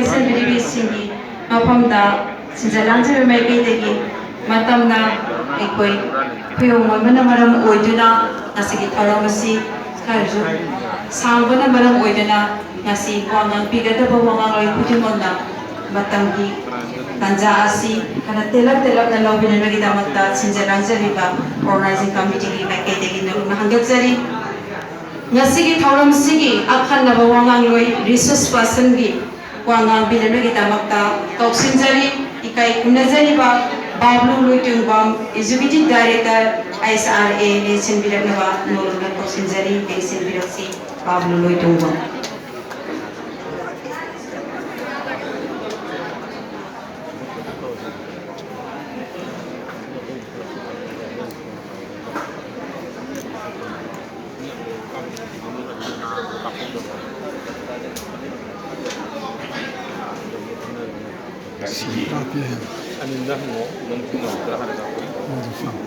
Benson Biribisingi, Mapamda, Sinzalanza Megidegi, Matamna, Ekoi, Puyomana Madam Oiduna, Nasiki Taramasi, Kaju, Sambana Madam Oiduna, Nasi, Wanga, Pigata Wanga, Putimona, Matangi, Tanja Asi, Kanatela Tela, the Lobby and Megidamata, Sinzalanza Riba, Organizing Committee, Maketegi, Hangatsari. Ngasigi thauram sigi akhan na bawangang loi resource person gi wangang bileme gi tamakta toksinjari ikai kunajari ba bablu loi tungbam executive director ISRA nation birakna ba nolona toksinjari nation biraksi bablu loi tungbam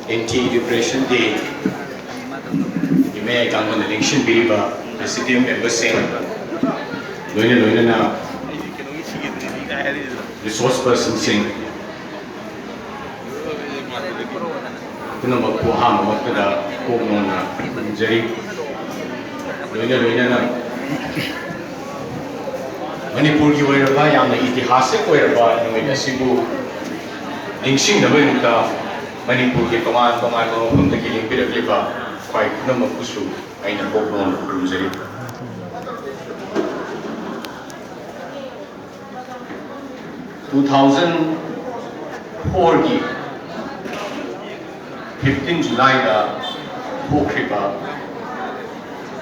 Anti-Repression Day, may I election Ibema, Presidium member saying, Loina na resource person saying, Kuna magpuha magkada kung na jari, Loina na Manipur ki oiraba yamna itihasik oiraba nungay asibu lingsing na ba Manipur ki kaman mo kung nagiling pinagliba kay kuna magpuso ay nagpopong kurumzari. ki 15 July na pokriba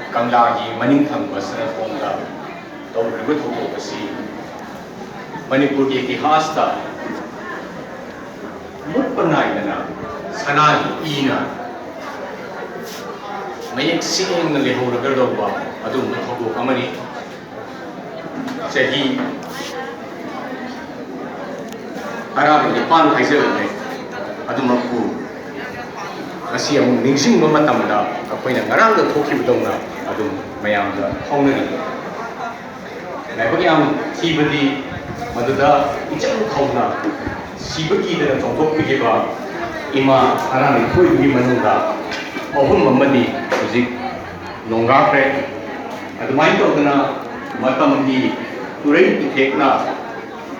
Kanglagi Maningthang Basana Fonda Tau Ributo Kasi Manipur ki itihas ta Mutpanay na sanali ina mayak sing na lehong nagardaw ba adong nakabuk amani sahi arami ipan kaisel ne adong magpu kasi ang ningsing mamatam da ako'y nangarang da thokibdong na adong mayam da hawnani naibagi ang tibadi maduda ichang khawna Sibagi na tongkok pigiba ima arami koi bi manunda ohun mamadi muzik nongga pre adumai to na matam di turai itekna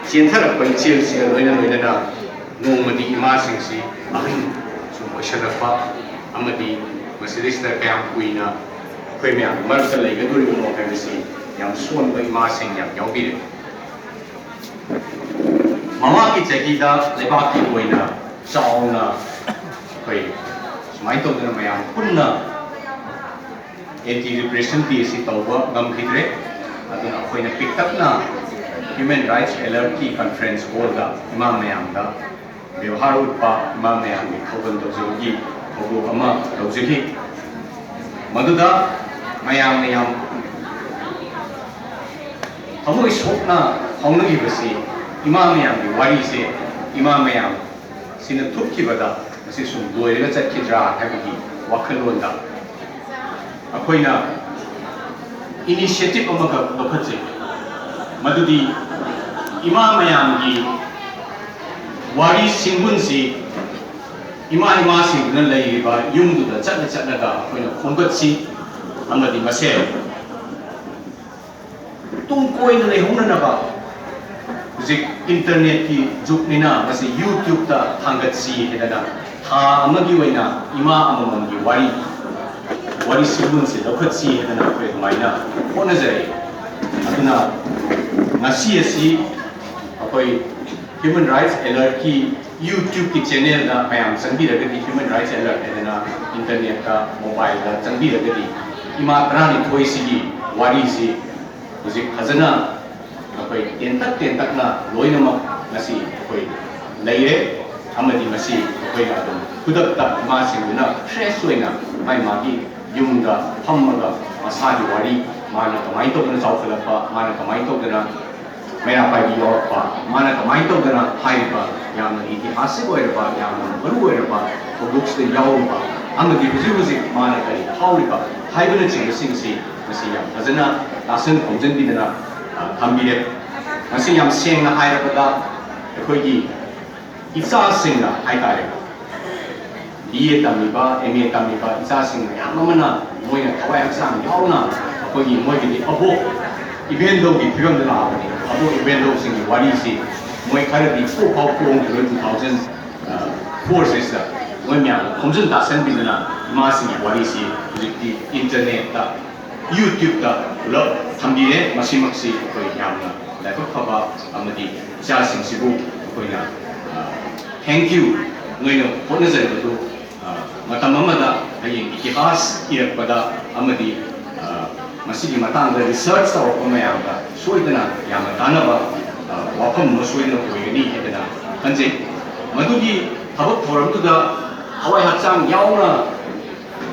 sienthara panchil si loina na nongmadi ima singsi ahin sumashanapa amadi masidista kayam kuina koi mya marsa leiga duri uno kayasi yang suon ba ima sing yang yaubi Mama ki chakida lebak ki oina chauna koi sumai to na mayam punna anti-repression day si tawba ngam khidre aduna koina pick up na human rights alert ki conference hall da imam mayam da ବ୍ୟବହାର utpa imam mayam ki khoban to jogi khobo ama tawjiki maduda mayam amoi sokna haunagi basi Imam yang diwari se imam yang sina thukki bada masi sum loirega chatkidra habigi wakhalonda akoina initiative amaga lokhatse madudi imam yang gi wari singun si ima sing na leiba yumdu da chatna ga akoina khonggatsi amadi mase tung koina lehuna na ba internet ki juk nina masi YouTube ta hangat si hedana ha amagi waina ima amamam gi wari sibun se dokhat si hedana pe maina ona jai aduna ngasi asi apoi human rights alert ki YouTube ki channel da mayam sangbi ragadi human rights alert hedana internet ka mobile da sangbi ragadi ima trani thoi sigi wari si muzik khazana ako'y tentak na loinamak nasi ako'y laire amadi masi ako'y adong kudakta masing na fresh na may magi yung da hammaga masadi wari mana kamay to na saukhalapa mana kamay to na mayra pa di pa mana kamay to na hay pa yang itihasik oy pa yang baru oy pa books de yaw pa amadi buzi mana kali hawi pa hay ba na sing si yang azana asan konjen bi na Khambire Masih yang seng na hai pada koi isa seng na hai tare BA tamiba MA tamiba isa seng na yang mana moi na thawai haksang yau na koi moi ki abo event do ki phigam da na abo event do sing ki wari si moi khare di ko pau ko 2004 se sa moi mya khomjun da sen bi na ma sing ki wari si di internet da YouTube da lo thambi ne masimak si koi yam na Dapat khaba amadi cha sing sibu koina thank you ngoino hona jai badu matam amada hayeng itihas irak pada amadi masigi matang da research taw ko mayam da soidana yam tanaba wafam no soidana koigani hedana kanje madugi thabak forum tu da hawai haksang yauna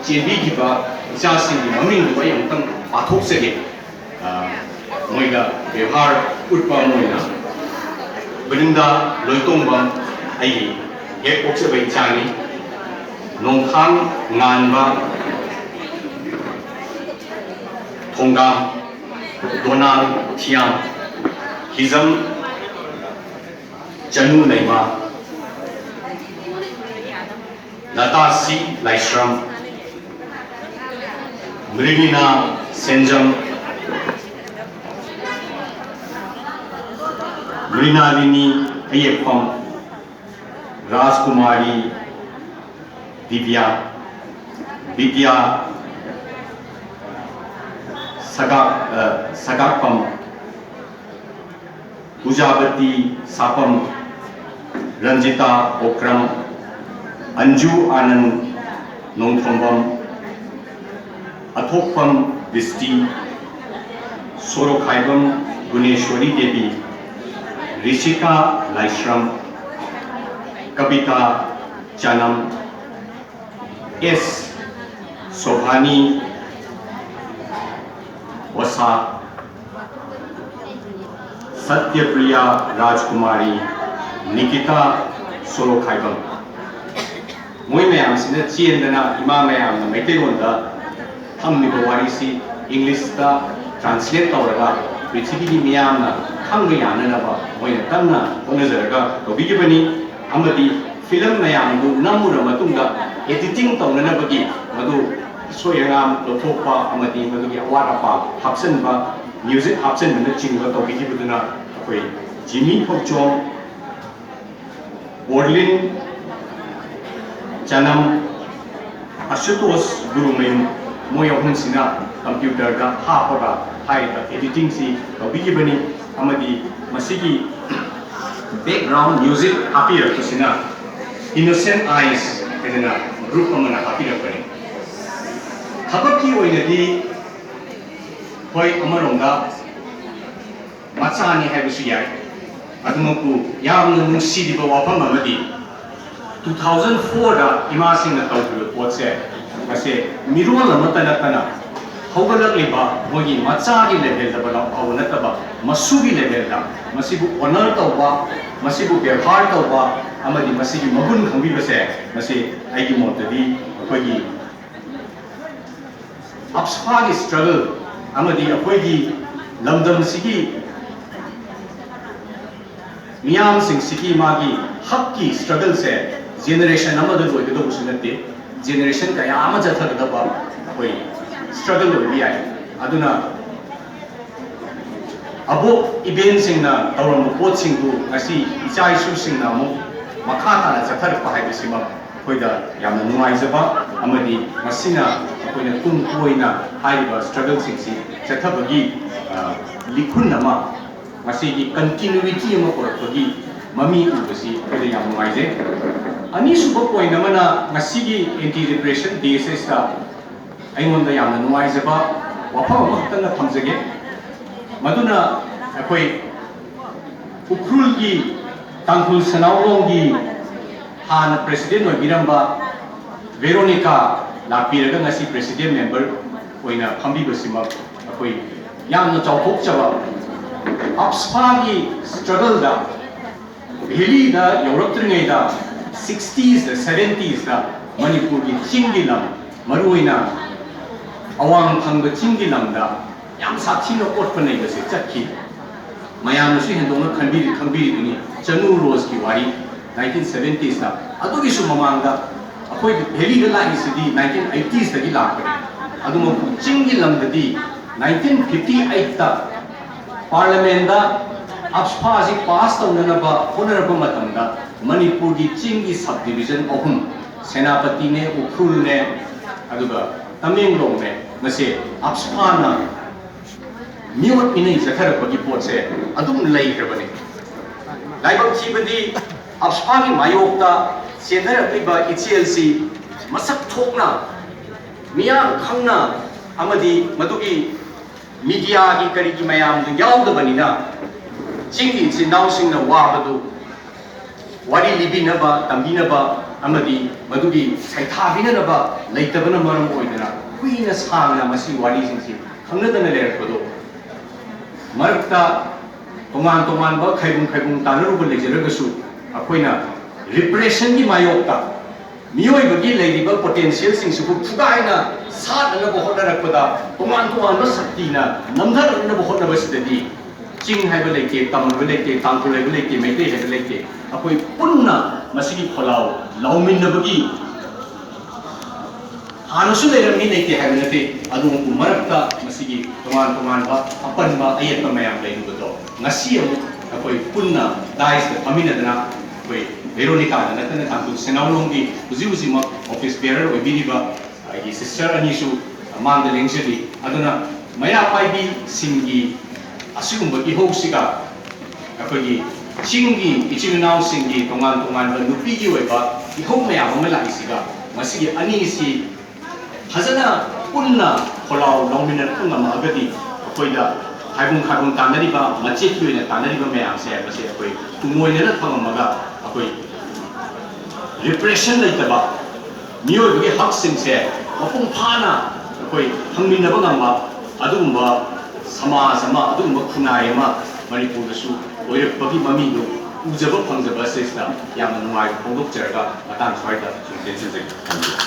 jebi ki ba cha sing ki maming ba yang tang pathok sege moiga ବ୍ୟବହାର utpa moina beninda loitongba ai ye okse bai chani nongkhang nganba thongga donal thiam hizam janu naima latasi laishram mrigina senjam Mrinalini Ayapam Rajkumari Divya Vidya Sagakpam Pujabati Sapam Ranjita Okram Anju Anand Nongthambam Athokpam Visti Sorokhaibam Guneshwari Devi Rishika Laishram Kabita Chanam S. Sobhani Wasa Satyapriya Rajkumari Nikita Sorokhaibam Moi mayam sina chiendana ima mayam na MEITEILOL da thammiba wari si English da translate tawraga prithvibi miyam na khangbe yananaba moina kanna honajaraga tobigibani amadi film mayam du namura matungda editing tawnanabagi madu soyangam lothokpa amadi madugi awara hapsanba music hapsanba chingba tobigibuduna koi Jimmy Phokchom Borlin Chanam Ashutosh Gurumayum Moyahun Sina computer da hapaga haida editing si tobigibani amadi masigi background music appear to sina innocent eyes edena group amana appear kare habaki oinadi hoi amaronga machani haibusu yai adumaku yamna nungsidiba wafam amadi 2004 da imasing na tawdu potse mase mirol amatana haugalakliba mogi machagi level da bala awunataba masugi level da masibu honor tawba masibu ବ୍ୟବହାର tawba amadi masigi magun khangbi base masi aigi motadi akogi apsphagi struggle amadi akogi lamdam sigi miyam sing sigi magi hakki struggle se generation amada loi do businate generation kaya ama jatha da ba koi struggle with the aduna abo event sing na tawram pot sing tu ngasi ichai su sing na mo makha ta jathar pa hai bisima koida yamna nuai jaba amadi masina koina tung koina haiba struggle sing si chathabagi likhun nama ngasi gi continuity ma korakagi mami ubasi koida yam nuai je ani suba koina mana ngasi gi anti repression DSS ta aingonda yamna nuaizaba wafam amakhtana thamjage maduna akoi ukrul gi tangkul sanawrong gi hana president oibiramba Veronica lapiraga ngasi president member oina phambi basima akoi yamna chawthokchaba apspa gi struggle da valley da europe da 60s da 70s da manipur gi chingilam maruina awang thangba chingi lamda yam sathino otpanai base chakhi mayamnasu hendongna khambiri duni Chanu Rose ki wari 1970s da adugi su mamangda akoi Delhi da lai sidi 1980s da gi lakpare aduma chingi lamdadi 1958 da parliament da apspa ji pass tawnana ba honaraba matamda Manipur gi chingi subdivision ahum Senapati ne Ukhul ne aduga Tamenglong ne mase apspa na miot inai jathara pagi potse adum lai krabani laibak chibadi apspa gi mayokta chendara priba HLC masak thokna miyang khangna amadi madugi media gi kari gi mayam du yawda banina chingi chinau singna wabadu wari libinaba tambinaba amadi madugi saithabinaba leitabana maram oidana kuina sangna masi wari singsi khangnadana lerakpado marakta toman ba khaibung tanaruba lejaragasu akoina repression gi mayokta miyoi bagi leiriba potential singsu phugaina satna bo honarakpada toman ba saktina namdharna bo honaba sidadi ching haiba leke tamba leke tangkul haiba leke meite haiba leke akoi punna masigi kholau lauminnabagi hanasu leramni leke haiba nate adu marakta masigi toman ba apanba ayatpa mayam leirudo ngasi amu akoi punna dais da paminadana akoi Veronica na natana tangkul Senalonggi uzi ma office bearer oibiriba agi sister anisu amanda lengjeri aduna maya paibi singi asigumbagi housiga akogi chingi ichinau singi tongan ba nupigi oiba ihou maya amala isiga masigi anisi hazana punna kholau longmina punga magadi akoida haibung tanariba macheti oina tanariba maya se base akoi tumoina thangamaga akoi repression laitaba miyogi hak singse mapung phana akoi hangminaba ngamba adumba समाज खुनाई Manipur ओरपी mummy उजब फंगजब से याम नुंगाई फोंदोकजरगा